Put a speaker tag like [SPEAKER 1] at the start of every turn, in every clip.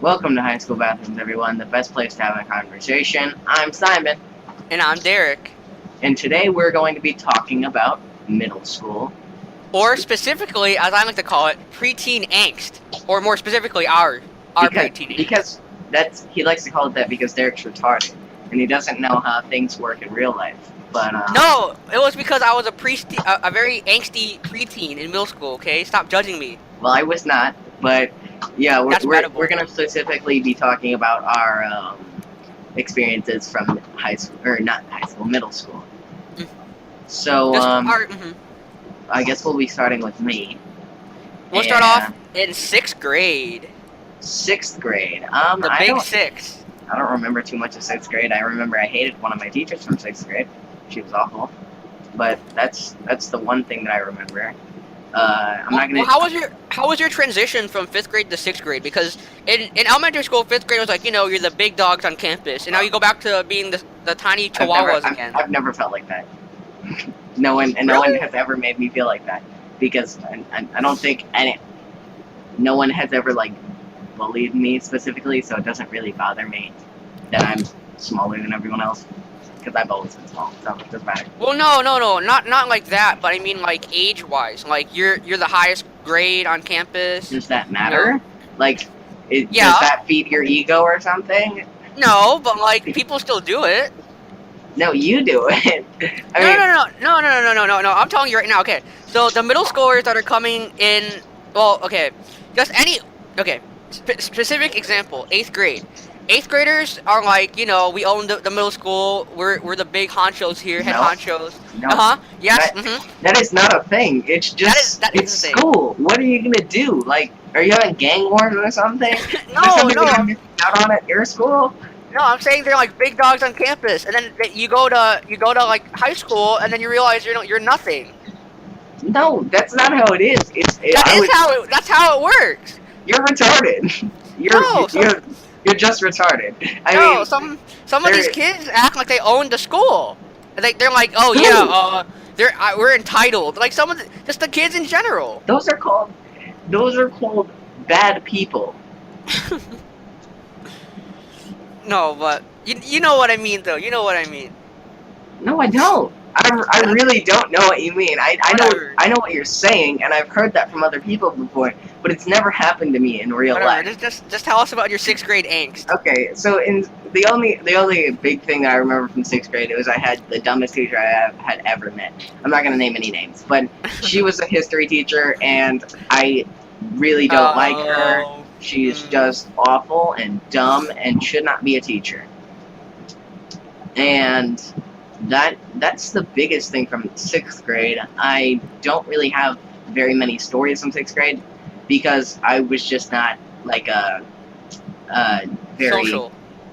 [SPEAKER 1] Welcome to High School Bathrooms, everyone, the best place to have a conversation. I'm Simon,
[SPEAKER 2] And I'm Derek.
[SPEAKER 1] and today we're going to be talking about middle school.
[SPEAKER 2] Or specifically, as I like to call it, preteen angst. Or more specifically, our
[SPEAKER 1] Because,
[SPEAKER 2] preteen angst.
[SPEAKER 1] because he likes to call it that because Derek's retarded, and he doesn't know how things work in real life. But,
[SPEAKER 2] No, it was because I was a very angsty preteen in middle school, okay? Stop judging me.
[SPEAKER 1] well, I was not, but, yeah,
[SPEAKER 2] That's
[SPEAKER 1] we're
[SPEAKER 2] bettable.
[SPEAKER 1] going to specifically be talking about our, experiences from high school, or not high school, middle school.
[SPEAKER 2] Mm.
[SPEAKER 1] So,
[SPEAKER 2] Mhm.
[SPEAKER 1] I guess we'll be starting with me.
[SPEAKER 2] We'll start off in 6th grade.
[SPEAKER 1] 6th grade.
[SPEAKER 2] The big 6.
[SPEAKER 1] I don't remember too much of 6th grade. I remember I hated one of my teachers from 6th grade. She was awful. But that's the one thing that I remember. I'm not gonna.
[SPEAKER 2] Well, how was your transition from 5th grade to 6th grade? Because in elementary school, 5th grade was like, you're the big dogs on campus, and now you go back to being the tiny chihuahuas again.
[SPEAKER 1] I've never felt like that. No one
[SPEAKER 2] Really?
[SPEAKER 1] has ever made me feel like that because I don't think no one has ever like bullied me specifically, so it doesn't really bother me that I'm smaller than everyone else because I've always been small, so it doesn't matter.
[SPEAKER 2] Well, no, not like that. But I mean, like age-wise, like you're the highest grade on campus.
[SPEAKER 1] Does that matter? Like,
[SPEAKER 2] Yeah.
[SPEAKER 1] does that feed your ego or something?
[SPEAKER 2] No, but like people still do it.
[SPEAKER 1] No, you do it. I
[SPEAKER 2] No,
[SPEAKER 1] mean,
[SPEAKER 2] no, no, no, no, no, no, no, no, no. I'm telling you right now. Okay, so the middle schoolers that are coming in, well, okay, just any, okay, specific example, 8th grade. 8th graders are like, we own the middle school. We're the big honchos here, head
[SPEAKER 1] no,
[SPEAKER 2] honchos.
[SPEAKER 1] no.
[SPEAKER 2] Yes.
[SPEAKER 1] That is not a thing. It's just
[SPEAKER 2] that is
[SPEAKER 1] it's
[SPEAKER 2] a thing.
[SPEAKER 1] school. What are you gonna do? Like, are you having gang wars or something? Is there
[SPEAKER 2] No,
[SPEAKER 1] something
[SPEAKER 2] no,
[SPEAKER 1] you're missing out on at your school?
[SPEAKER 2] no. I'm saying they're like big dogs on campus, and then you go to like high school, and then you realize you're nothing.
[SPEAKER 1] No, that's not how it is.
[SPEAKER 2] That's how it works.
[SPEAKER 1] You're retarded.
[SPEAKER 2] No,
[SPEAKER 1] You're just retarded. I
[SPEAKER 2] no,
[SPEAKER 1] mean,
[SPEAKER 2] some of these
[SPEAKER 1] they're-
[SPEAKER 2] kids act like they own the school. They're like, oh
[SPEAKER 1] Who?
[SPEAKER 2] yeah, we're entitled. Like just the kids in general.
[SPEAKER 1] those are called bad people.
[SPEAKER 2] No, but you know what I mean though. You know what I mean.
[SPEAKER 1] No, I don't. I really don't know what you mean.
[SPEAKER 2] Whatever.
[SPEAKER 1] I know what you're saying, and I've heard that from other people before, but it's never happened to me in real
[SPEAKER 2] Whatever.
[SPEAKER 1] life.
[SPEAKER 2] Just tell us about your 6th grade angst.
[SPEAKER 1] Okay, so in the only big thing that I remember from 6th grade was I had the dumbest teacher I had ever met. I'm not gonna name any names, but she was a history teacher, and I really don't like her. She's just awful and dumb and should not be a teacher. And that's the biggest thing from 6th grade. I don't really have very many stories from 6th grade because I was just not like a very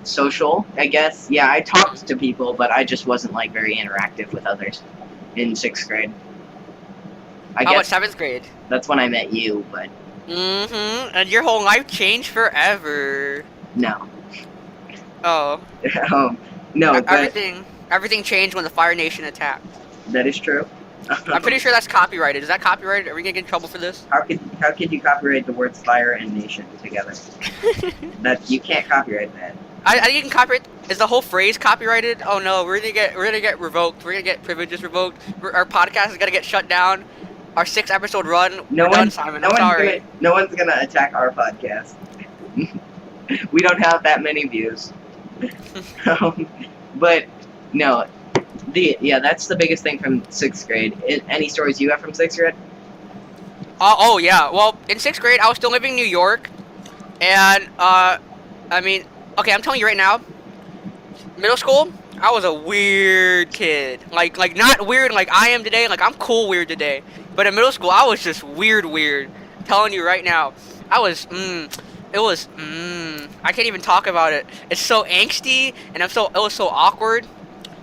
[SPEAKER 1] social, I guess. Yeah, I talked to people, but I just wasn't like very interactive with others in 6th grade. I
[SPEAKER 2] How about
[SPEAKER 1] guess
[SPEAKER 2] 7th grade?
[SPEAKER 1] that's when I met you, but
[SPEAKER 2] And your whole life changed forever.
[SPEAKER 1] no.
[SPEAKER 2] Oh.
[SPEAKER 1] No, but
[SPEAKER 2] Everything changed when the Fire Nation attacked.
[SPEAKER 1] that is true.
[SPEAKER 2] I'm pretty sure that's copyrighted. Is that copyrighted? Are we gonna get in trouble for this?
[SPEAKER 1] How could you copyright the words fire and nation together? That you can't copyright that.
[SPEAKER 2] I think you can copyright. Is the whole phrase copyrighted? Oh no, we're gonna get revoked. We're gonna get privileges revoked. Our podcast is gonna get shut down. Our 6-episode run.
[SPEAKER 1] No
[SPEAKER 2] we're done,
[SPEAKER 1] one,
[SPEAKER 2] Simon.
[SPEAKER 1] no
[SPEAKER 2] I'm
[SPEAKER 1] one's
[SPEAKER 2] sorry.
[SPEAKER 1] no one's gonna attack our podcast. We don't have that many views. But no, that's the biggest thing from 6th grade. Any stories you have from 6th grade?
[SPEAKER 2] Oh yeah. Well, in 6th grade, I was still living in New York, and I mean, okay, I'm telling you right now, middle school, I was a weird kid. Like not weird like I am today. Like I'm cool weird today. But in middle school, I was just weird. I'm telling you right now, I was. I can't even talk about it. It's so angsty, and it was so awkward.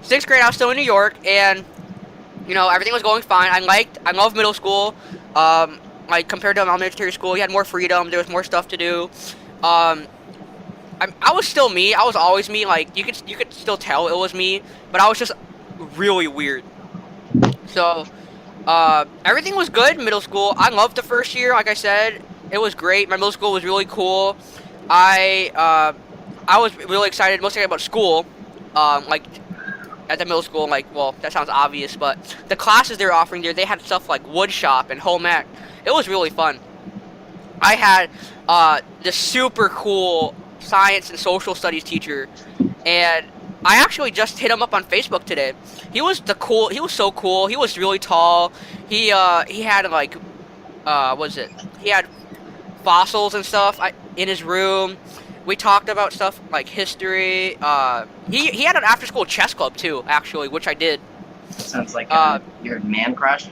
[SPEAKER 2] 6th grade, I was still in New York, and everything was going fine. I loved middle school. Like compared to elementary school, you had more freedom. There was more stuff to do. I was still me. I was always me. Like you could still tell it was me, but I was just really weird. So, everything was good in middle school. I loved the first year. Like I said, it was great. My middle school was really cool. I was really excited, mostly about school, like at the middle school. Like, well, that sounds obvious, but the classes they were offering there, they had stuff like wood shop and home ec. It was really fun. I had this super cool science and social studies teacher, and I actually just hit him up on Facebook today. He was He was so cool. He was really tall. He had like what was it? He had fossils and stuff in his room. We talked about stuff like history. He had an after school chess club too, actually, which I did.
[SPEAKER 1] Sounds like your man crush.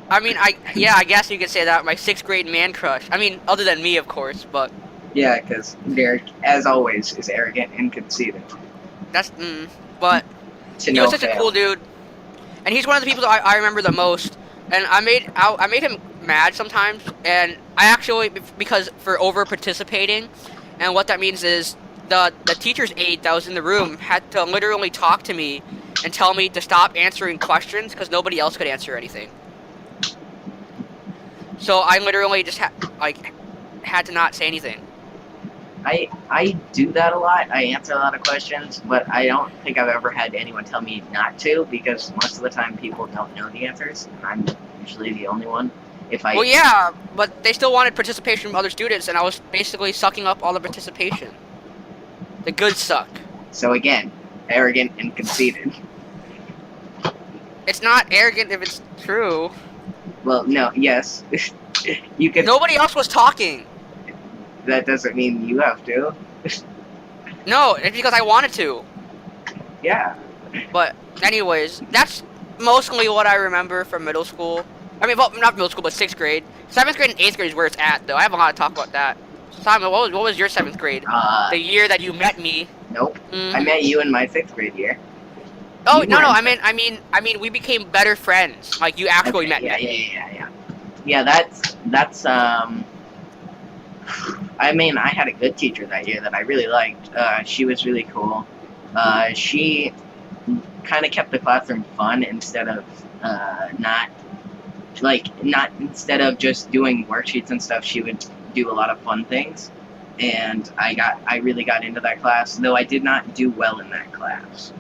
[SPEAKER 2] I mean, I guess you could say that, my 6th grade man crush. I mean, other than me, of course, but
[SPEAKER 1] Yeah, because Derek, as always, is arrogant and conceited.
[SPEAKER 2] that's but
[SPEAKER 1] To
[SPEAKER 2] he
[SPEAKER 1] no
[SPEAKER 2] was such a
[SPEAKER 1] fail.
[SPEAKER 2] cool dude, and he's one of the people that I remember the most. And I made him mad sometimes, and I actually, because for over participating, and what that means is the teacher's aide that was in the room had to literally talk to me and tell me to stop answering questions because nobody else could answer anything. So I literally just had to not say anything.
[SPEAKER 1] I do that a lot. I answer a lot of questions, but I don't think I've ever had anyone tell me not to, because most of the time people don't know the answers, and I'm usually the only one.
[SPEAKER 2] Well, yeah, but they still wanted participation from other students, and I was basically sucking up all the participation. The good suck.
[SPEAKER 1] So again, arrogant and conceited.
[SPEAKER 2] It's not arrogant if it's true.
[SPEAKER 1] Well, no, yes. You can.
[SPEAKER 2] Nobody else was talking.
[SPEAKER 1] That doesn't mean you have to.
[SPEAKER 2] No, it's because I wanted to.
[SPEAKER 1] Yeah.
[SPEAKER 2] But anyways, that's mostly what I remember from middle school. I mean, well, not middle school, but 6th grade. 7th grade and 8th grade is where it's at, though. I have a lot to talk about that. Simon, what was your 7th grade? The year that you met me.
[SPEAKER 1] Nope.
[SPEAKER 2] Mm-hmm.
[SPEAKER 1] I met you in my 6th grade year.
[SPEAKER 2] Oh, no, I mean, we became better friends. Like, you actually met
[SPEAKER 1] me. Yeah, that's I mean, I had a good teacher that year that I really liked. She was really cool. She kind of kept the classroom fun instead of instead of just doing worksheets and stuff. She would do a lot of fun things, and I really got into that class, though I did not do well in that class.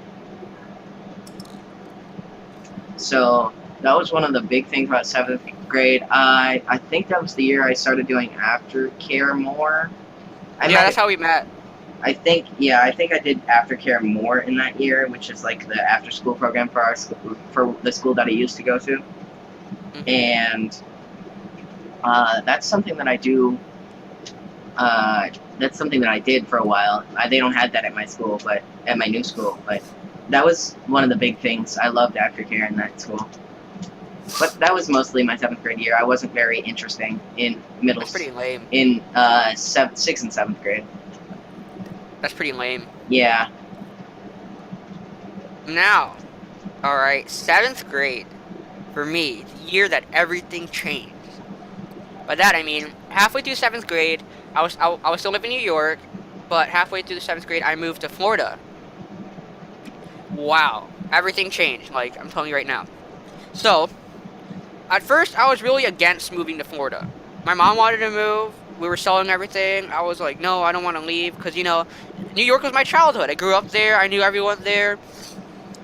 [SPEAKER 1] So that was one of the big things about 7th grade. I think that was the year I started doing aftercare more.
[SPEAKER 2] That's how we met.
[SPEAKER 1] I think I did aftercare more in that year, which is like the after school program for our school, for the school that I used to go to. Mm-hmm. And that's something that I do. That's something that I did for a while. They don't have that at my school, but at my new school. But that was one of the big things. I loved aftercare in that school. But that was mostly my 7th grade year. I wasn't very interesting in middle.
[SPEAKER 2] That's pretty lame.
[SPEAKER 1] In 6th and 7th grade.
[SPEAKER 2] That's pretty lame.
[SPEAKER 1] Yeah.
[SPEAKER 2] Now, all right, 7th grade, for me, the year that everything changed. By that I mean, halfway through 7th grade, I was still living in New York, but halfway through the 7th grade, I moved to Florida. Wow, everything changed. Like, I'm telling you right now. So, at first, I was really against moving to Florida. My mom wanted to move. We were selling everything. I was like, no, I don't want to leave, because, you know, New York was my childhood. I grew up there. I knew everyone there.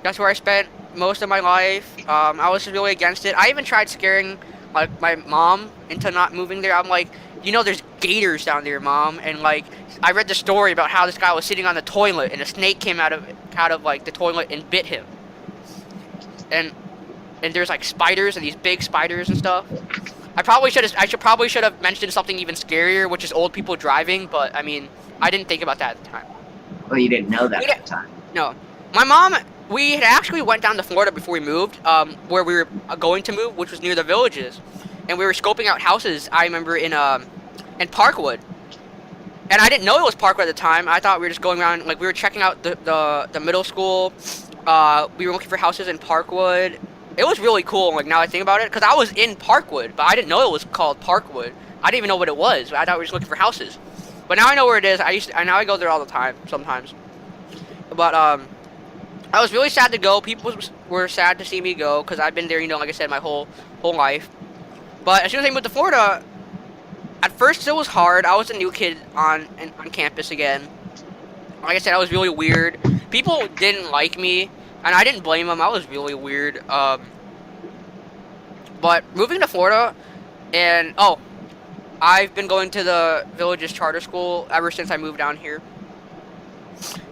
[SPEAKER 2] That's where I spent most of my life. I was really against it. I even tried scaring, like, my mom into not moving there. I'm like, you know, there's gators down there, Mom. And, like, I read the story about how this guy was sitting on the toilet, and a snake came out of like, the toilet and bit him. And there's, like, spiders, and these big spiders and stuff. I probably should have mentioned something even scarier, which is old people driving, but, I mean, I didn't think about that at the time.
[SPEAKER 1] Well, you didn't know that at the time.
[SPEAKER 2] No. My mom, we had actually went down to Florida before we moved, where we were going to move, which was near the Villages. And we were scoping out houses, I remember, in Parkwood. And I didn't know it was Parkwood at the time. I thought we were just going around, like, we were checking out the middle school. We were looking for houses in Parkwood. It was really cool, like, now I think about it, because I was in Parkwood, but I didn't know it was called Parkwood. I didn't even know what it was. I thought we were just looking for houses. But now I know where it is. Now I go there all the time, sometimes. But, I was really sad to go. People were sad to see me go, because I've been there, you know, like I said, my whole life. But as soon as I moved to Florida, At first, it was hard. I was a new kid on campus again. Like I said, I was really weird. People didn't like me, and I didn't blame them. I was really weird. But moving to Florida, and I've been going to the Villages Charter School ever since I moved down here.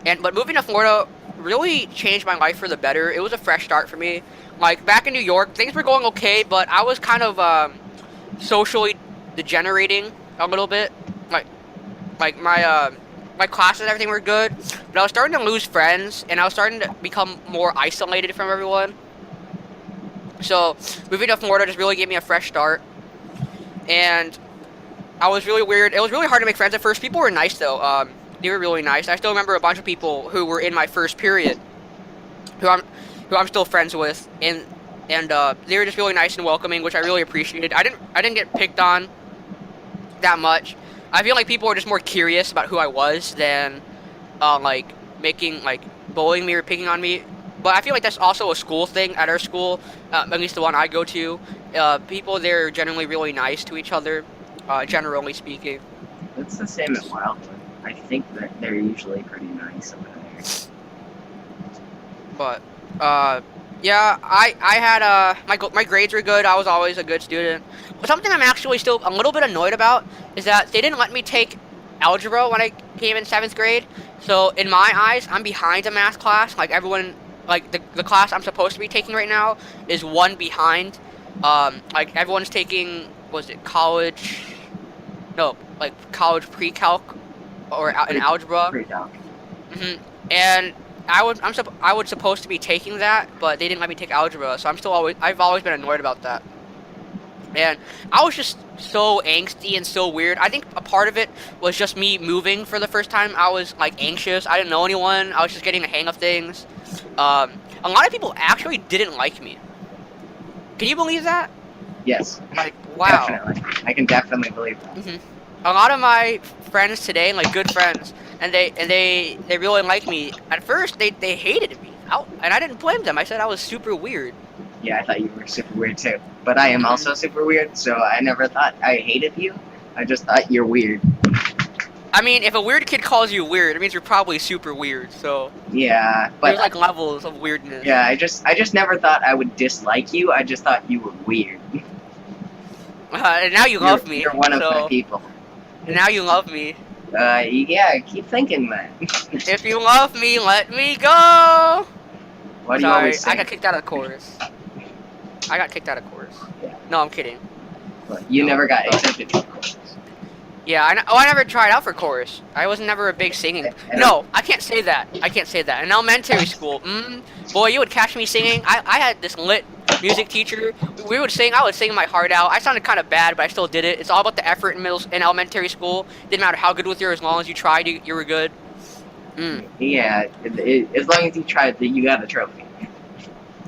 [SPEAKER 2] But moving to Florida really changed my life for the better. It was a fresh start for me. Like back in New York, things were going okay, but I was kind of socially degenerating a little bit. Like my classes and everything were good, but I was starting to lose friends, and I was starting to become more isolated from everyone. So moving to Florida just really gave me a fresh start, and I was really weird. It was really hard to make friends at first. People were nice though. They were really nice. I still remember a bunch of people who were in my first period, who I'm still friends with, and they were just really nice and welcoming, which I really appreciated. I didn't get picked on that much. I feel like people were just more curious about who I was than like bullying me or picking on me. But I feel like that's also a school thing at our school, at least the one I go to. People there are generally really nice to each other, generally speaking.
[SPEAKER 1] It's the same at Wildwood. I think that they're usually pretty nice over there.
[SPEAKER 2] But yeah, I had my grades were good. I was always a good student. But something I'm actually still a little bit annoyed about is that they didn't let me take algebra when I came in 7th grade. So in my eyes, I'm behind a math class. Like everyone, like the class I'm supposed to be taking right now is one behind. Like everyone's taking, was it college? No, like college pre-calc or in algebra.
[SPEAKER 1] Pre-calc.
[SPEAKER 2] And I was supposed to be taking that, but they didn't let me take algebra. So I've always been annoyed about that. And I was just so angsty and so weird. I think a part of it was just me moving for the first time. I was like anxious. I didn't know anyone. I was just getting the hang of things. A lot of people actually didn't like me. Can you believe that?
[SPEAKER 1] Yes.
[SPEAKER 2] Like, wow.
[SPEAKER 1] Definitely. I can definitely believe that.
[SPEAKER 2] A lot of my friends today, like good friends, and they really like me. At first, they hated me. And I didn't blame them. I said I was super weird.
[SPEAKER 1] Yeah, I thought you were super weird too. But I am also super weird, so I never thought I hated you. I just thought you're weird.
[SPEAKER 2] I mean, if a weird kid calls you weird, it means you're probably super weird, so...
[SPEAKER 1] Yeah, but...
[SPEAKER 2] There's like levels of weirdness.
[SPEAKER 1] Yeah, I just never thought I would dislike you. I just thought you were weird.
[SPEAKER 2] And now you love me.
[SPEAKER 1] You're one of my people.
[SPEAKER 2] And now you love me.
[SPEAKER 1] Yeah, keep thinking that.
[SPEAKER 2] If you love me, let me go!
[SPEAKER 1] What do you always say?
[SPEAKER 2] I got kicked out of the chorus.
[SPEAKER 1] Yeah.
[SPEAKER 2] No, I'm kidding.
[SPEAKER 1] But you never got accepted to the chorus.
[SPEAKER 2] Yeah, I never tried out for chorus. I was never a big singing. No, I can't say that. In elementary school, boy, you would catch me singing. I had this lit music teacher. We would sing. I would sing my heart out. I sounded kind of bad, but I still did it. It's all about the effort in elementary school. Didn't matter how good with you, as long as you tried, you were good.
[SPEAKER 1] Yeah, as long as you tried, you got a trophy.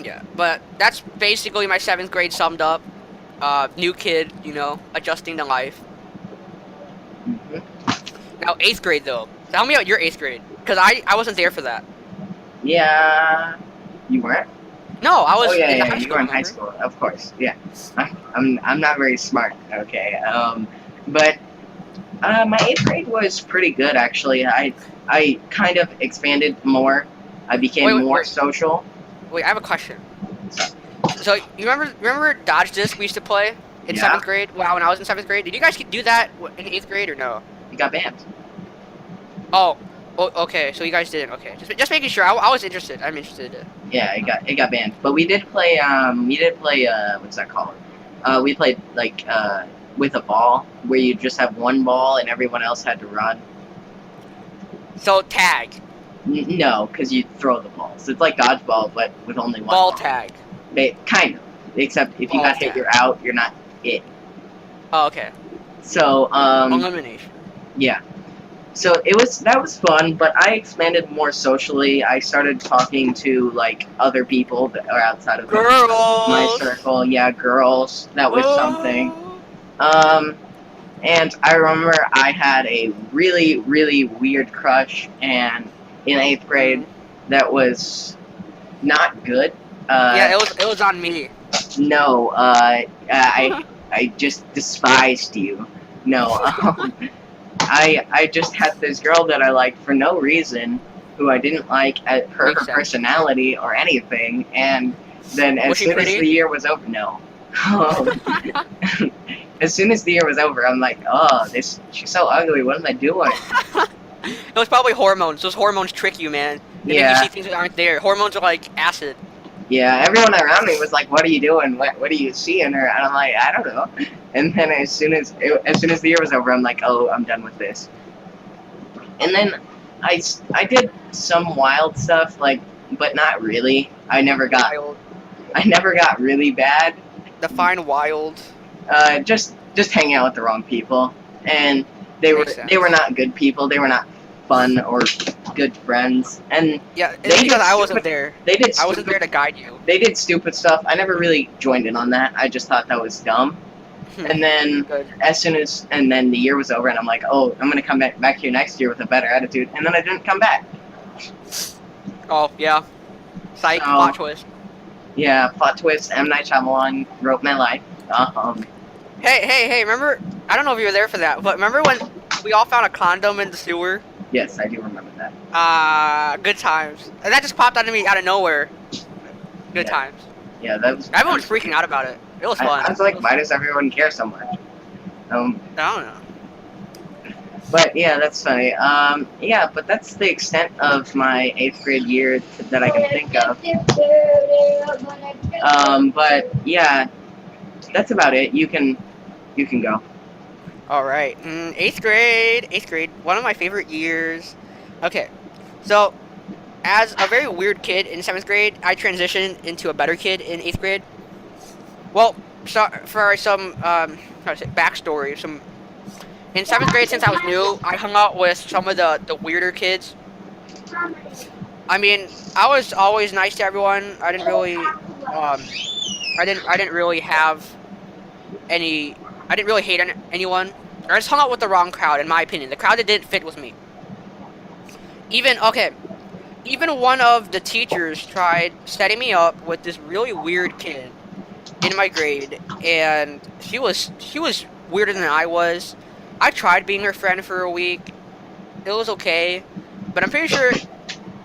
[SPEAKER 2] Yeah, but that's basically my 7th grade summed up. New kid, adjusting to life. Now 8th grade though. Tell me about your 8th grade, because I wasn't there for that.
[SPEAKER 1] Yeah, you weren't?
[SPEAKER 2] No, I was.
[SPEAKER 1] Oh yeah,
[SPEAKER 2] in high
[SPEAKER 1] you
[SPEAKER 2] school,
[SPEAKER 1] were in high school, of course. Yeah, I'm not very smart. Okay, but my 8th grade was pretty good actually. I kind of expanded more. I became more social.
[SPEAKER 2] Wait, I have a question. So you remember Dodge Disc we used to play in 7th grade? Wow, when I was in 7th grade, did you guys do that in 8th grade or no?
[SPEAKER 1] You got banned.
[SPEAKER 2] Oh, okay. So you guys didn't. Okay, just making sure. I was interested. I'm interested.
[SPEAKER 1] Yeah, it got banned. But we did play. What's that called? We played like with a ball, where you just have one ball and everyone else had to run.
[SPEAKER 2] So tag.
[SPEAKER 1] No, because you throw the balls. It's like dodgeball, but with only one
[SPEAKER 2] ball. Tag.
[SPEAKER 1] Kind of. Except if you got hit, you're out. You're not it.
[SPEAKER 2] Oh, okay.
[SPEAKER 1] So
[SPEAKER 2] elimination.
[SPEAKER 1] Yeah. So that was fun, but I expanded more socially. I started talking to like other people that are outside of my circle. Yeah, girls. That was something. And I remember I had a really, really weird crush, and in 8th grade, that was not good.
[SPEAKER 2] Yeah, it was on me.
[SPEAKER 1] No, I just despised you. No, I just had this girl that I liked for no reason, who I didn't like at her
[SPEAKER 2] Makes sense.
[SPEAKER 1] personality or anything, and then as
[SPEAKER 2] Was she
[SPEAKER 1] soon as
[SPEAKER 2] pretty?
[SPEAKER 1] the year was over, no. As soon as the year was over, I'm like, oh, she's so ugly. What am I doing?
[SPEAKER 2] It was probably hormones. Those hormones trick you, man. They make you
[SPEAKER 1] Yeah,
[SPEAKER 2] see things that aren't there. Hormones are like acid.
[SPEAKER 1] yeah. Everyone around me was like, "What are you doing? What do you see in her?" And I'm like, "I don't know." And then as soon as the year was over, I'm like, "Oh, I'm done with this." And then I did some wild stuff, like, but not really.
[SPEAKER 2] Wild.
[SPEAKER 1] I never got really bad.
[SPEAKER 2] Define wild.
[SPEAKER 1] Just hanging out with the wrong people, and they
[SPEAKER 2] Makes sense.
[SPEAKER 1] were not good people. They were not fun or good friends, and
[SPEAKER 2] Yeah,
[SPEAKER 1] They
[SPEAKER 2] it's because
[SPEAKER 1] did
[SPEAKER 2] I wasn't
[SPEAKER 1] stupid-
[SPEAKER 2] there.
[SPEAKER 1] they did
[SPEAKER 2] I wasn't
[SPEAKER 1] stupid,
[SPEAKER 2] there to guide you.
[SPEAKER 1] they did stupid stuff. I never really joined in on that. I just thought that was dumb. And then
[SPEAKER 2] Good.
[SPEAKER 1] and then the year was over, and I'm like, oh, I'm gonna come back here next year with a better attitude, and then I didn't come back.
[SPEAKER 2] Oh, yeah. Psych,
[SPEAKER 1] So-
[SPEAKER 2] plot twist.
[SPEAKER 1] Yeah, plot twist. M. Night Shyamalan wrote my life.
[SPEAKER 2] Hey, remember? I don't know if you were there for that, but remember when we all found a condom in the sewer?
[SPEAKER 1] Yes, I do remember that.
[SPEAKER 2] Good times. And that just popped out of me out of nowhere. Good
[SPEAKER 1] Yeah.
[SPEAKER 2] times.
[SPEAKER 1] Yeah, that was.
[SPEAKER 2] Everyone was freaking out about it. It was fun.
[SPEAKER 1] I was like, why does everyone care so much?
[SPEAKER 2] I don't know.
[SPEAKER 1] But yeah, that's funny. Yeah, but that's the extent of my 8th grade year that I can think of. But yeah, that's about it. You can go.
[SPEAKER 2] All right. 8th grade. One of my favorite years. Okay. So, as a very weird kid in 7th grade, I transitioned into a better kid in 8th grade. Well, so, for some, how to say, backstory, in 7th grade, since I was new, I hung out with some of the weirder kids. I mean, I was always nice to everyone. I didn't really have any. I didn't really hate anyone. I just hung out with the wrong crowd, in my opinion. The crowd that didn't fit with me. Even one of the teachers tried setting me up with this really weird kid in my grade, and she was weirder than I was. I tried being her friend for a week. It was okay, but I'm pretty sure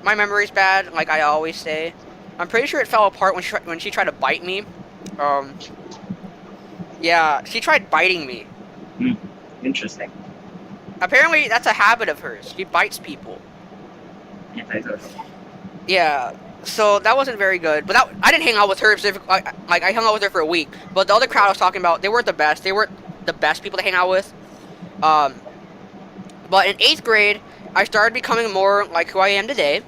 [SPEAKER 2] my memory's bad, like I always say. I'm pretty sure it fell apart when she tried to bite me. Yeah, she tried biting me.
[SPEAKER 1] Interesting.
[SPEAKER 2] Apparently, that's a habit of hers. She bites people.
[SPEAKER 1] Antisocial.
[SPEAKER 2] Yeah, so that wasn't very good. But I didn't hang out with her specifically. Like, I hung out with her for a week. But the other crowd I was talking about, they weren't the best. They weren't the best people to hang out with. But in 8th grade, I started becoming more like who I am today.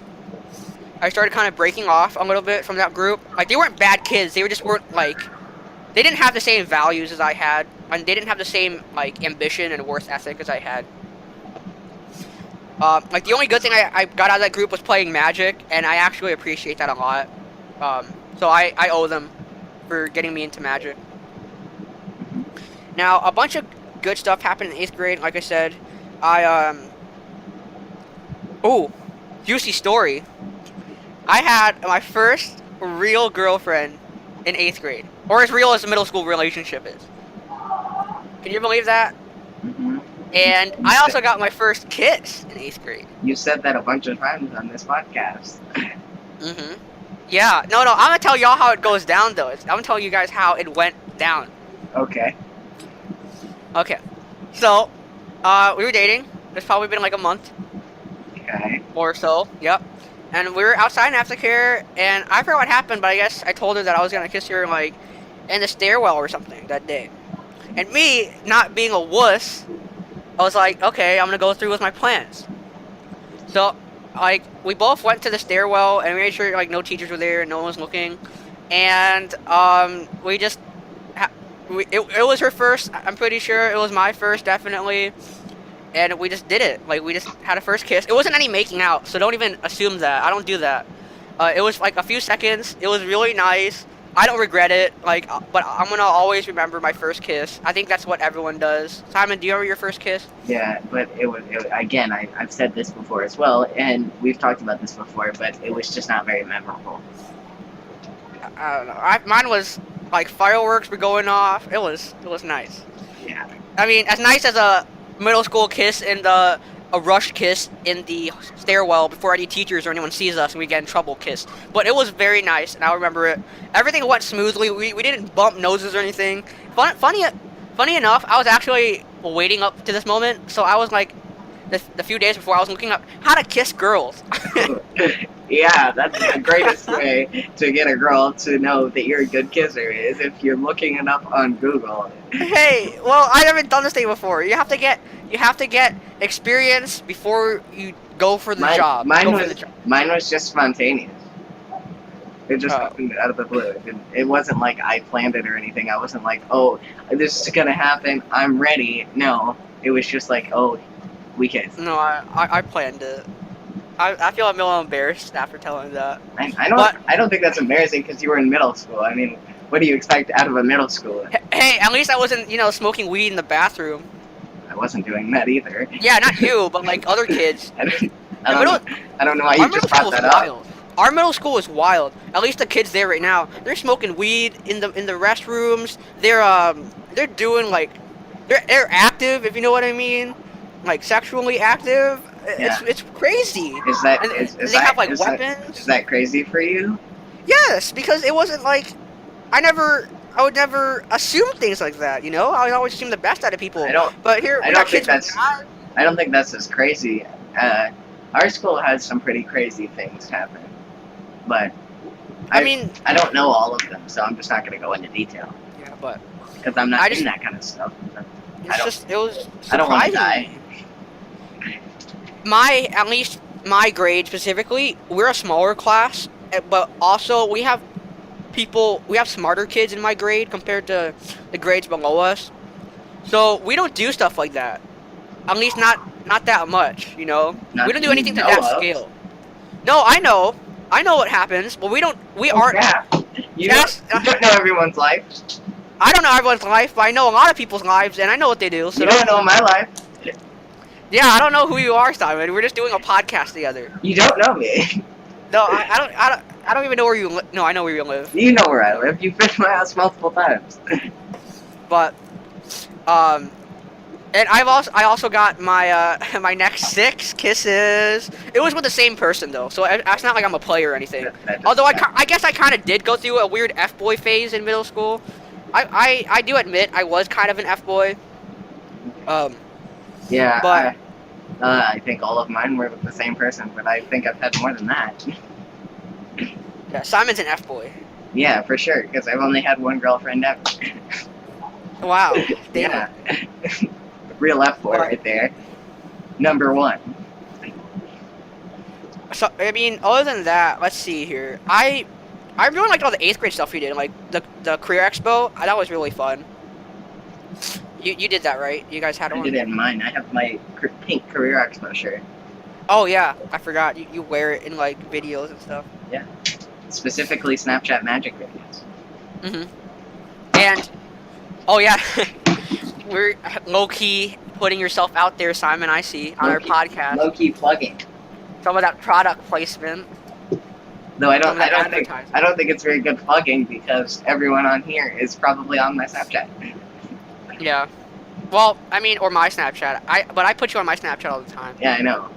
[SPEAKER 2] I started kind of breaking off a little bit from that group. Like, they weren't bad kids. They just weren't, like... They didn't have the same values as I had. And they didn't have the same, like, ambition and work ethic as I had. Like, the only good thing I got out of that group was playing Magic, and I actually appreciate that a lot. So I owe them for getting me into Magic. Now, a bunch of good stuff happened in 8th grade, like I said. Oh, juicy story. I had my first real girlfriend in 8th grade. Or as real as a middle school relationship is. Can you believe that?
[SPEAKER 1] Mm-hmm.
[SPEAKER 2] And I also got my first kiss in 8th grade.
[SPEAKER 1] You said that a bunch of times on this podcast.
[SPEAKER 2] Mm-hmm. Yeah. No, I'm gonna tell y'all how it goes down, though. I'm gonna tell you guys how it went down.
[SPEAKER 1] Okay.
[SPEAKER 2] Okay. So, we were dating. It's probably been like a month
[SPEAKER 1] Okay.
[SPEAKER 2] or so. Yep. And we were outside in aftercare, and I forgot what happened, but I guess I told her that I was gonna kiss her, like, in the stairwell or something that day. And me, not being a wuss, I was like, okay, I'm gonna go through with my plans. So, like, we both went to the stairwell, and we made sure, like, no teachers were there, no one was looking. And, we just... It was her first, I'm pretty sure. It was my first, definitely. And we just did it. Like, we just had a first kiss. It wasn't any making out, so don't even assume that. I don't do that. It was, like, a few seconds. It was really nice. I don't regret it, like, but I'm gonna always remember my first kiss. I think that's what everyone does. Simon, do you remember your first kiss?
[SPEAKER 1] Yeah, but it was again. I've said this before as well, and we've talked about this before, but it was just not very memorable.
[SPEAKER 2] I don't know. Mine was, like, fireworks were going off. It was nice.
[SPEAKER 1] Yeah.
[SPEAKER 2] I mean, as nice as a middle school kiss and a rush kiss in the stairwell before any teachers or anyone sees us and we get in trouble kiss. But it was very nice, and I remember it. Everything went smoothly. We didn't bump noses or anything. Funny enough, I was actually waiting up to this moment, so I was like, the few days before, I was looking up how to kiss girls.
[SPEAKER 1] Yeah, that's the greatest way to get a girl to know that you're a good kisser is if you're looking it up on Google.
[SPEAKER 2] Hey, well, I haven't done this thing before. You have to get experience before you go for the job.
[SPEAKER 1] Mine was just spontaneous. It just
[SPEAKER 2] Oh.
[SPEAKER 1] happened out of the blue. It wasn't like I planned it or anything. I wasn't like, oh, this is gonna happen. I'm ready. No, it was just like, oh, we kissed.
[SPEAKER 2] No, I planned it. I feel a little embarrassed after telling that.
[SPEAKER 1] I don't think that's embarrassing because you were in middle school. I mean, what do you expect out of a middle schooler?
[SPEAKER 2] Hey, at least I wasn't, smoking weed in the bathroom.
[SPEAKER 1] I wasn't doing that either.
[SPEAKER 2] Yeah, not you, but like other kids.
[SPEAKER 1] I don't know why you
[SPEAKER 2] Our
[SPEAKER 1] just
[SPEAKER 2] middle
[SPEAKER 1] brought
[SPEAKER 2] school is
[SPEAKER 1] that up.
[SPEAKER 2] wild. Our middle school is wild. At least the kids there right now, they're smoking weed in the restrooms. They're doing like they're active, if you know what I mean, like sexually active.
[SPEAKER 1] Yeah.
[SPEAKER 2] It's crazy.
[SPEAKER 1] Is that
[SPEAKER 2] And
[SPEAKER 1] is
[SPEAKER 2] they
[SPEAKER 1] that
[SPEAKER 2] have like
[SPEAKER 1] is
[SPEAKER 2] weapons.
[SPEAKER 1] Is that crazy for you?
[SPEAKER 2] Yes, because it wasn't like I would never assume things like that. I would always assume the best out of people. But here
[SPEAKER 1] I
[SPEAKER 2] we
[SPEAKER 1] don't
[SPEAKER 2] got
[SPEAKER 1] think
[SPEAKER 2] kids.
[SPEAKER 1] that's. I don't think that's as crazy. Our school has some pretty crazy things happen, but
[SPEAKER 2] I mean,
[SPEAKER 1] I don't know all of them, so I'm just not going to go into detail
[SPEAKER 2] yeah, but
[SPEAKER 1] because I'm not in that kind of stuff.
[SPEAKER 2] it was.
[SPEAKER 1] I don't want to
[SPEAKER 2] surprising.
[SPEAKER 1] die.
[SPEAKER 2] At least my grade specifically, we're a smaller class, but also we have smarter kids in my grade compared to the grades below us. So we don't do stuff like that. At least not that much,
[SPEAKER 1] Not
[SPEAKER 2] we don't do
[SPEAKER 1] that
[SPEAKER 2] anything
[SPEAKER 1] you
[SPEAKER 2] to
[SPEAKER 1] know
[SPEAKER 2] that
[SPEAKER 1] of.
[SPEAKER 2] scale. No, I know what happens, but we aren't.
[SPEAKER 1] Yeah.
[SPEAKER 2] Yes.
[SPEAKER 1] You don't know everyone's life.
[SPEAKER 2] I don't know everyone's life, but I know a lot of people's lives, and I know what they do. So
[SPEAKER 1] You don't know my life.
[SPEAKER 2] yeah, I don't know who you are, Simon. We're just doing a podcast together.
[SPEAKER 1] You don't know me.
[SPEAKER 2] No, I don't even know where you live. No, I know where you live.
[SPEAKER 1] You know where I live. You've been to my house multiple times.
[SPEAKER 2] But, and I also got my my next 6 kisses. It was with the same person though, so it's not like I'm a player or anything.
[SPEAKER 1] That
[SPEAKER 2] Although
[SPEAKER 1] doesn't
[SPEAKER 2] I guess I kind of did go through a weird F-boy phase in middle school. I do admit I was kind of an F-boy.
[SPEAKER 1] Yeah,
[SPEAKER 2] But-
[SPEAKER 1] I think all of mine were with the same person, but I think I've had more than that.
[SPEAKER 2] Yeah, Simon's an F-boy.
[SPEAKER 1] Yeah, for sure, because I've only had one girlfriend ever.
[SPEAKER 2] Wow. Damn.
[SPEAKER 1] Yeah. Real F-boy right there. Number 1.
[SPEAKER 2] So I mean, other than that, let's see here. I really liked all the 8th grade stuff we did, like the career expo. That was really fun. You did that, right? You guys had
[SPEAKER 1] I
[SPEAKER 2] one.
[SPEAKER 1] did it in mine. I have my pink Career Expo shirt.
[SPEAKER 2] Oh yeah, I forgot. You wear it in like videos and stuff.
[SPEAKER 1] Specifically Snapchat magic videos.
[SPEAKER 2] And oh yeah, we're low key putting yourself out there, Simon. I see on our
[SPEAKER 1] Low-key-
[SPEAKER 2] podcast.
[SPEAKER 1] Low-key plugging.
[SPEAKER 2] Some of that product placement.
[SPEAKER 1] Though I
[SPEAKER 2] Some
[SPEAKER 1] don't
[SPEAKER 2] of that
[SPEAKER 1] think
[SPEAKER 2] advertising.
[SPEAKER 1] it's very good plugging because everyone on here is probably on my Snapchat.
[SPEAKER 2] Yeah. Well, I mean, or my Snapchat. But I put you on my Snapchat all the time.
[SPEAKER 1] Yeah, I know.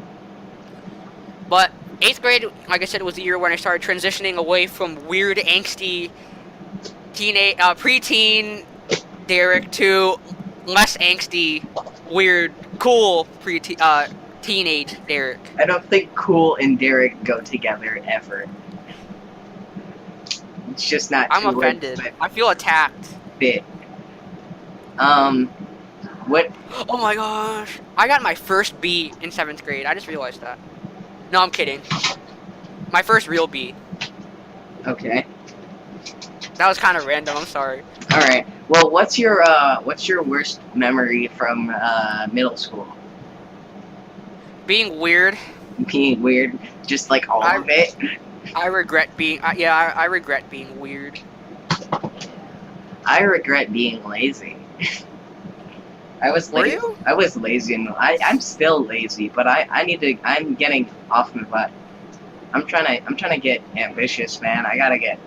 [SPEAKER 2] But 8th grade, like I said, was the year when I started transitioning away from weird, angsty, preteen Derek to less angsty, weird, cool teenage Derek.
[SPEAKER 1] I don't think cool and Derek go together ever. It's just not.
[SPEAKER 2] I'm
[SPEAKER 1] two words
[SPEAKER 2] offended.
[SPEAKER 1] that
[SPEAKER 2] I feel attacked.
[SPEAKER 1] fit. What?
[SPEAKER 2] Oh my gosh. I got my first B in 7th grade. I just realized that. No, I'm kidding. My first real B.
[SPEAKER 1] Okay.
[SPEAKER 2] That was kind of random. I'm sorry.
[SPEAKER 1] All right. Well, what's your worst memory from middle school?
[SPEAKER 2] Being weird.
[SPEAKER 1] Being weird, just like all of it.
[SPEAKER 2] I regret being. I regret being weird.
[SPEAKER 1] I regret being lazy. I was
[SPEAKER 2] Were
[SPEAKER 1] lazy.
[SPEAKER 2] you?
[SPEAKER 1] I was lazy, and I'm still lazy, but I'm getting off my butt. I'm trying to get ambitious, man. I gotta get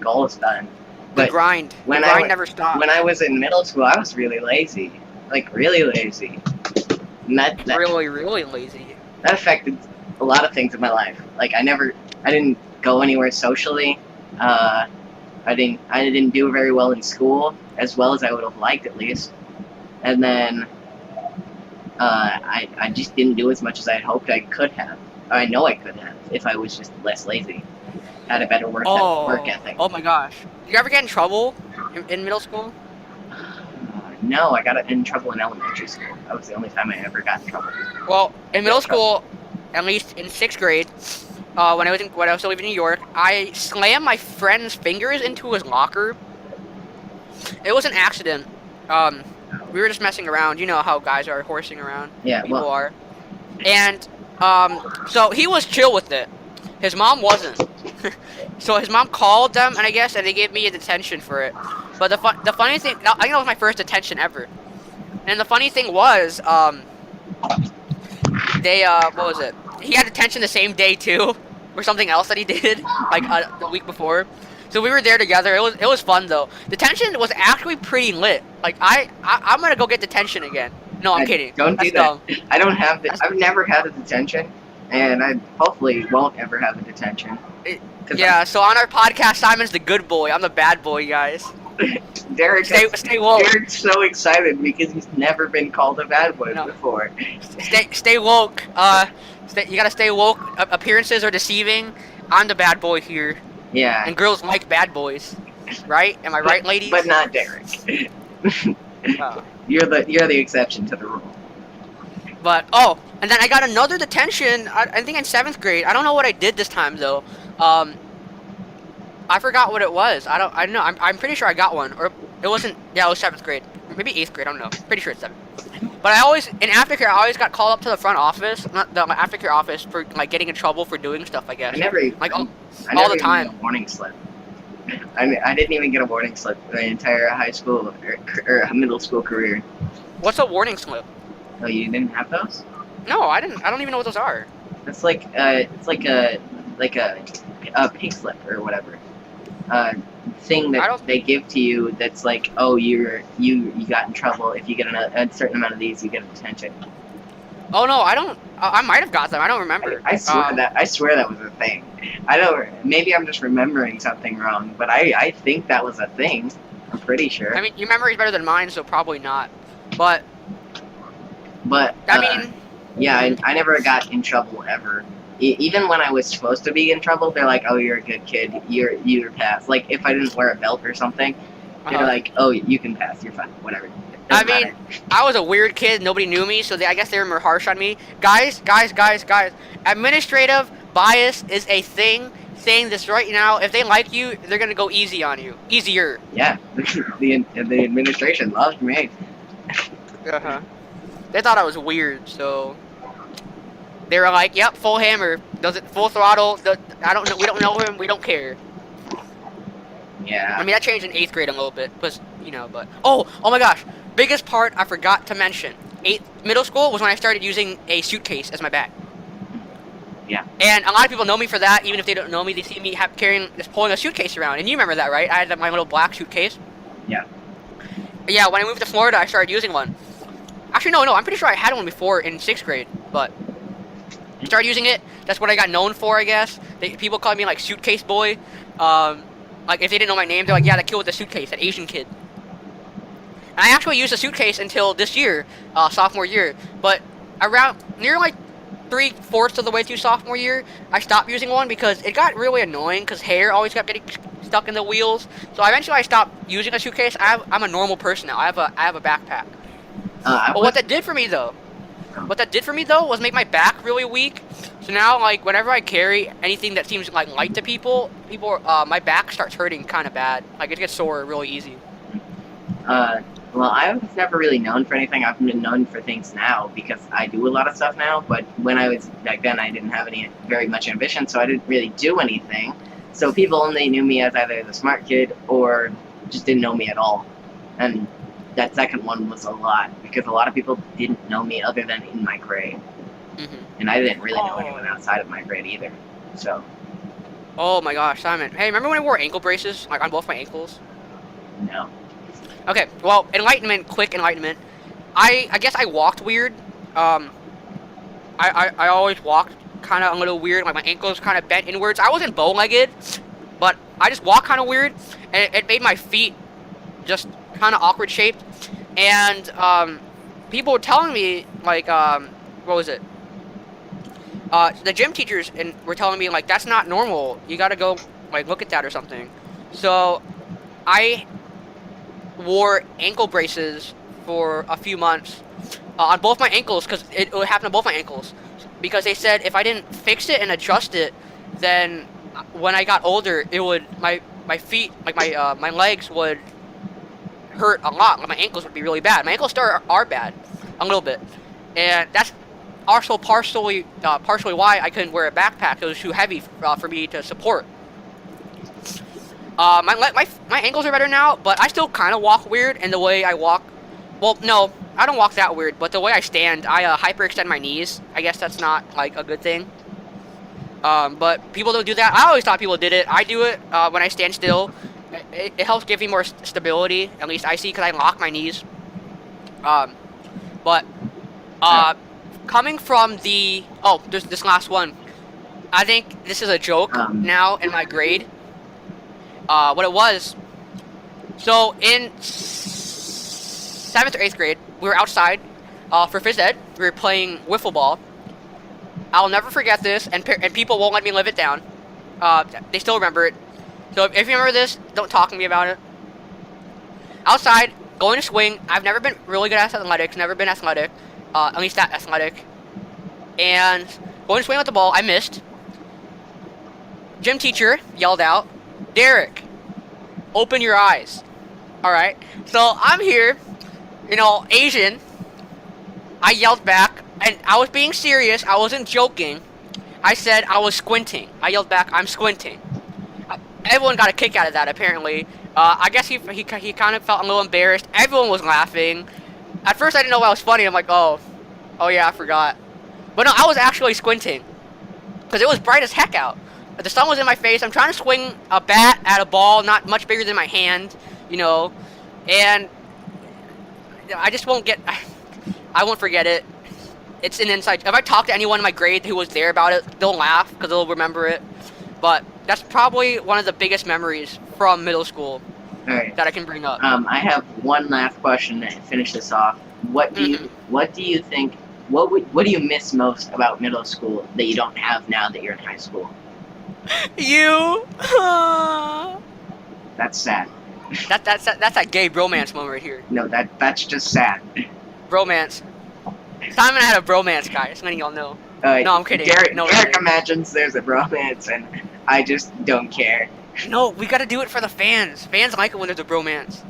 [SPEAKER 1] goals done.
[SPEAKER 2] The
[SPEAKER 1] But
[SPEAKER 2] grind.
[SPEAKER 1] when
[SPEAKER 2] The
[SPEAKER 1] I
[SPEAKER 2] grind
[SPEAKER 1] wa-
[SPEAKER 2] never stops.
[SPEAKER 1] when I was in middle school, I was really lazy. like really lazy. And that
[SPEAKER 2] Really, really lazy.
[SPEAKER 1] that affected a lot of things in my life. Like I didn't go anywhere socially. I didn't do very well in school, as well as I would have liked at least. And then I just didn't do as much as I had hoped I could have. I know I could have if I was just less lazy, had a better work ethic.
[SPEAKER 2] Oh my gosh. Did you ever get in trouble in middle school?
[SPEAKER 1] No, I got in trouble in elementary school. That was the only time I ever got in trouble.
[SPEAKER 2] Well, in middle school, at least in 6th grade, when I was still living in New York, I slammed my friend's fingers into his locker. It was an accident. We were just messing around. You know how guys are horsing around.
[SPEAKER 1] Yeah,
[SPEAKER 2] People are. And so he was chill with it. His mom wasn't. So his mom called them, and they gave me a detention for it. But the funny thing, I think that was my first detention ever. And the funny thing was, what was it? He had detention the same day too, or something else that he did, like the week before. So we were there together. It was fun though. Detention was actually pretty lit. Like I'm gonna go get detention again. No, I'm kidding.
[SPEAKER 1] Don't do
[SPEAKER 2] That's
[SPEAKER 1] that.
[SPEAKER 2] dumb.
[SPEAKER 1] I don't have. I've never had a detention, and I hopefully won't ever have a detention.
[SPEAKER 2] Yeah. So on our podcast, Simon's the good boy. I'm the bad boy, guys.
[SPEAKER 1] Derek,
[SPEAKER 2] Stay woke.
[SPEAKER 1] Derek's so excited because he's never been called a bad boy before.
[SPEAKER 2] Stay woke. You gotta stay woke. Appearances are deceiving. I'm the bad boy here.
[SPEAKER 1] Yeah.
[SPEAKER 2] And girls like bad boys, right? Am I right, ladies?
[SPEAKER 1] But not Derek.
[SPEAKER 2] Oh.
[SPEAKER 1] You're the exception to the rule.
[SPEAKER 2] But and then I got another detention. I think in 7th grade. I don't know what I did this time though. I forgot what it was. I don't know. I'm pretty sure I got one, or it wasn't. Yeah, it was 7th grade, maybe 8th grade. I don't know. Pretty sure it's 7th. But in aftercare, I always got called up to the front office, not the aftercare office, for like getting in trouble for doing stuff. I guess.
[SPEAKER 1] I never
[SPEAKER 2] all
[SPEAKER 1] got
[SPEAKER 2] the time.
[SPEAKER 1] a warning slip. I didn't even get a warning slip my entire high school or middle school career.
[SPEAKER 2] What's a warning slip?
[SPEAKER 1] Oh, you didn't have those?
[SPEAKER 2] No, I didn't. I don't even know what those are.
[SPEAKER 1] It's like a pink slip or whatever. Thing that they give to you that's like, oh, you got in trouble. If you get a certain amount of these, you get a detention.
[SPEAKER 2] Oh no, I don't. I might have got them. I don't remember.
[SPEAKER 1] I swear that was a thing. I don't. Maybe I'm just remembering something wrong, but I think that was a thing. I'm pretty sure.
[SPEAKER 2] I mean, your memory's better than mine, so probably not. But I mean,
[SPEAKER 1] yeah, I never got in trouble ever. Even when I was supposed to be in trouble, they're like, "Oh, you're a good kid. You're passed." Like if I didn't wear a belt or something, they're like, "Oh, you can pass. You're fine. Whatever."
[SPEAKER 2] I mean, I was a weird kid. Nobody knew me, so I guess they were more harsh on me. Guys. Administrative bias is a thing. Saying this right now, if they like you, they're gonna go easy on you. Easier.
[SPEAKER 1] Yeah, the administration loved me.
[SPEAKER 2] Uh-huh. They thought I was weird, so they were like, "Yep, full hammer. Does it full throttle? I don't know. We don't know him. We don't care."
[SPEAKER 1] Yeah.
[SPEAKER 2] I mean, that changed in 8th grade a little bit, but but oh my gosh, biggest part I forgot to mention. Middle school was when I started using a suitcase as my bag.
[SPEAKER 1] Yeah.
[SPEAKER 2] And a lot of people know me for that. Even if they don't know me, they see me pulling a suitcase around. And you remember that, right? I had my little black suitcase.
[SPEAKER 1] Yeah.
[SPEAKER 2] Yeah. When I moved to Florida, I started using one. Actually, no. I'm pretty sure I had one before in 6th grade, but I started using it. That's what I got known for, I guess. People called me like suitcase boy. Like if they didn't know my name, they're like, "Yeah, that kid with the suitcase, that Asian kid." And I actually used a suitcase until this year, sophomore year. But around near like 3/4 of the way through sophomore year, I stopped using one because it got really annoying because hair always kept getting stuck in the wheels. So eventually I stopped using a suitcase. I'm a normal person now. I have a backpack. But what that did for me though was make my back really weak. So now like whenever I carry anything that seems like light to people, my back starts hurting kind of bad. Like it gets sore really easy.
[SPEAKER 1] Well, I was never really known for anything. I've been known for things now because I do a lot of stuff now. But when I was back then, I didn't have very much ambition, so I didn't really do anything. So people only knew me as either the smart kid or just didn't know me at all. And that second one was a lot because a lot of people didn't know me other than in my grade, and I didn't really know anyone outside of my grade either. So.
[SPEAKER 2] Oh my gosh, Simon! Hey, remember when I wore ankle braces like on both my ankles?
[SPEAKER 1] No.
[SPEAKER 2] Okay, well, quick enlightenment. I guess I walked weird. I always walked kind of a little weird. Like my ankles kind of bent inwards. I wasn't bow-legged, but I just walked kind of weird, and it made my feet just kind of awkward shaped. And people were telling me like what was it? The gym teachers were telling me like that's not normal. You gotta go like look at that or something. So I wore ankle braces for a few months on both my ankles because it would happen on both my ankles. Because they said if I didn't fix it and adjust it, then when I got older, it would my feet like my legs would hurt a lot. Like my ankles would be really bad. My ankles still are bad a little bit, and that's also partially why I couldn't wear a backpack. It was too heavy for me to support. My ankles are better now, but I still kind of walk weird. And the way I walk, well, no, I don't walk that weird. But the way I stand, I hyperextend my knees. I guess that's not like a good thing. But people don't do that. I always thought people did it. I do it when I stand still. It helps give me more stability. At least I see because I lock my knees. But coming from there's this last one. I think this is a joke now in my grade. What it was. So in 7th or 8th grade, we were outside for phys ed. We were playing wiffle ball. I'll never forget this, and people won't let me live it down. They still remember it. So if you remember this, don't talk to me about it. Outside, going to swing. I've never been really good at athletics. Never been athletic. At least that athletic. And going to swing with the ball, I missed. Gym teacher yelled out, "Derek, open your eyes." Alright, so I'm here, Asian. I yelled back, and I was being serious. I wasn't joking. I said I was squinting. I yelled back, "I'm squinting." Everyone got a kick out of that, apparently. I guess he kind of felt a little embarrassed. Everyone was laughing. At first, I didn't know what was funny. I'm like, oh yeah, I forgot. But no, I was actually squinting. Because it was bright as heck out. The sun was in my face. I'm trying to swing a bat at a ball not much bigger than my hand, and I just won't get... I won't forget it. It's an inside... If I talk to anyone in my grade who was there about it, they'll laugh because they'll remember it. But that's probably one of the biggest memories from middle school that I can bring up.
[SPEAKER 1] I have one last question to finish this off. What do you think... What do you miss most about middle school that you don't have now that you're in high school?
[SPEAKER 2] You.
[SPEAKER 1] That's sad.
[SPEAKER 2] That's a gay bromance moment right here.
[SPEAKER 1] No, that's just sad.
[SPEAKER 2] Bromance. Simon had a bromance, guys. Letting y'all know. No, I'm kidding.
[SPEAKER 1] Derek imagines there's a bromance, and I just don't care.
[SPEAKER 2] No, we gotta do it for the fans. Fans like it when there's a bromance.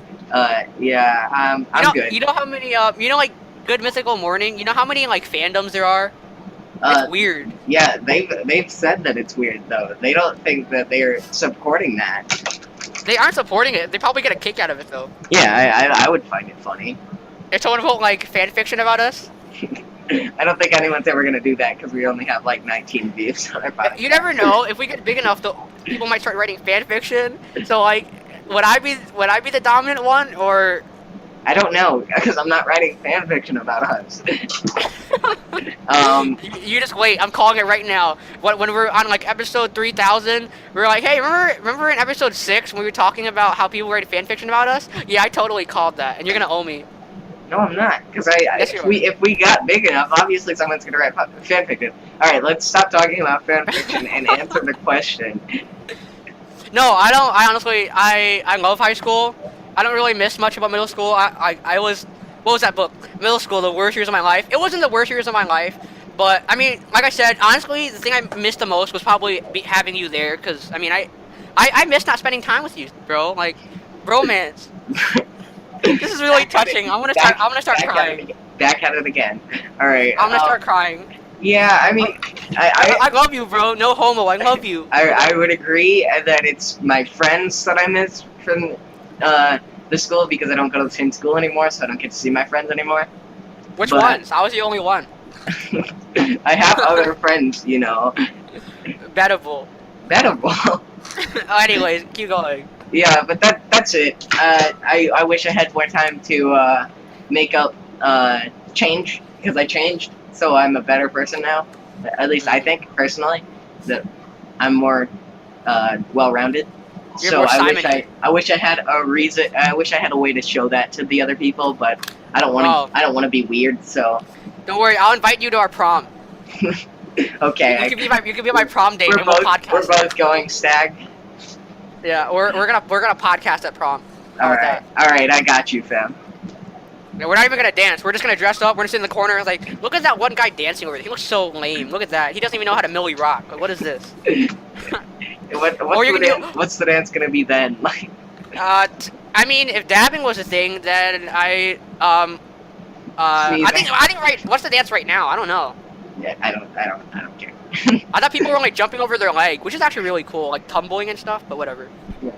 [SPEAKER 1] Yeah. I'm good.
[SPEAKER 2] You know how many like Good Mythical Morning? You know how many like fandoms there are? It's weird.
[SPEAKER 1] Yeah, they've said that it's weird though. They don't think that they're supporting that.
[SPEAKER 2] They aren't supporting it. They probably get a kick out of it though.
[SPEAKER 1] Yeah, I would find it funny.
[SPEAKER 2] If someone wrote like fan fiction about us.
[SPEAKER 1] I don't think anyone's ever gonna do that because we only have like 19 views on our podcast.
[SPEAKER 2] You never know. If we get big enough, people might start writing fan fiction. So like, would I be the dominant one or?
[SPEAKER 1] I don't know because I'm not writing fan fiction about us.
[SPEAKER 2] You just wait. I'm calling it right now. When we're on like episode 3000, we're like, hey, remember in episode 6 when we were talking about how people write fan fiction about us? Yeah, I totally called that, and you're gonna owe me.
[SPEAKER 1] No, I'm not, because if we got big enough, obviously someone's gonna write fan fiction. All right, let's stop talking about fan fiction and answer the question.
[SPEAKER 2] No, I don't. I honestly, I love high school. I don't really miss much about middle school. I was, what was that book? Middle school, the worst years of my life. It wasn't the worst years of my life, but I mean, like I said, honestly, the thing I missed the most was probably having you there, because I mean, I miss not spending time with you, bro. Like, bromance. This is really touching. I'm gonna start crying.
[SPEAKER 1] Back at it again. All right.
[SPEAKER 2] I'm gonna start crying.
[SPEAKER 1] Yeah, I mean,
[SPEAKER 2] I love you, bro. No homo. I love you.
[SPEAKER 1] I would agree that it's my friends that I miss from the school because I don't go to the same school anymore, so I don't get to see my friends anymore.
[SPEAKER 2] Which ones? I was the only one.
[SPEAKER 1] I have other friends,
[SPEAKER 2] Bettable. Anyways, keep going.
[SPEAKER 1] Yeah, but that's it. I wish I had more time to make up change because I changed, so I'm a better person now. At least I think personally that I'm more well-rounded.
[SPEAKER 2] You're
[SPEAKER 1] So
[SPEAKER 2] more
[SPEAKER 1] I wish I had a reason. I wish I had a way to show that to the other people, but I don't want to.
[SPEAKER 2] Oh.
[SPEAKER 1] I don't want to be weird. So
[SPEAKER 2] Don't worry, I'll invite you to our prom.
[SPEAKER 1] okay,
[SPEAKER 2] You can be my prom date,
[SPEAKER 1] we're
[SPEAKER 2] and we'll
[SPEAKER 1] both
[SPEAKER 2] podcast.
[SPEAKER 1] we're both going stag.
[SPEAKER 2] Yeah, we're gonna podcast at prom. How about that?
[SPEAKER 1] All right, I got you, fam.
[SPEAKER 2] Yeah, we're not even gonna dance. We're just gonna dress up. We're gonna sit in the corner. Like, look at that one guy dancing over there. He looks so lame. Look at that. He doesn't even know how to Millie rock. Like, what is this?
[SPEAKER 1] What's the dance gonna be then? Like,
[SPEAKER 2] I mean, if dabbing was a thing, then I think right. What's the dance right now? I don't know.
[SPEAKER 1] yeah, I don't care.
[SPEAKER 2] I thought people were like jumping over their leg, which is actually really cool, like tumbling and stuff. But whatever.
[SPEAKER 1] All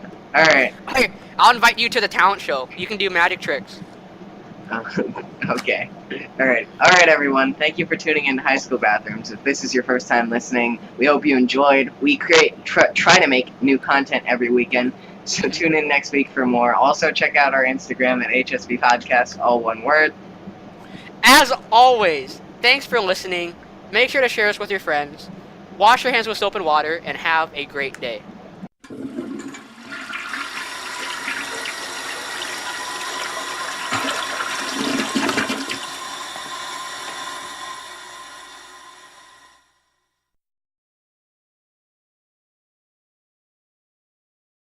[SPEAKER 1] right.
[SPEAKER 2] Hey, I'll invite you to the talent show. You can do magic tricks.
[SPEAKER 1] Okay. All right, everyone. Thank you for tuning in to High School Bathrooms. If this is your first time listening, we hope you enjoyed. We try to make new content every weekend, so tune in next week for more. Also, check out our Instagram at HSB Podcast, all one word.
[SPEAKER 2] As always, thanks for listening. Make sure to share us with your friends. Wash your hands with soap and water, and have a great day.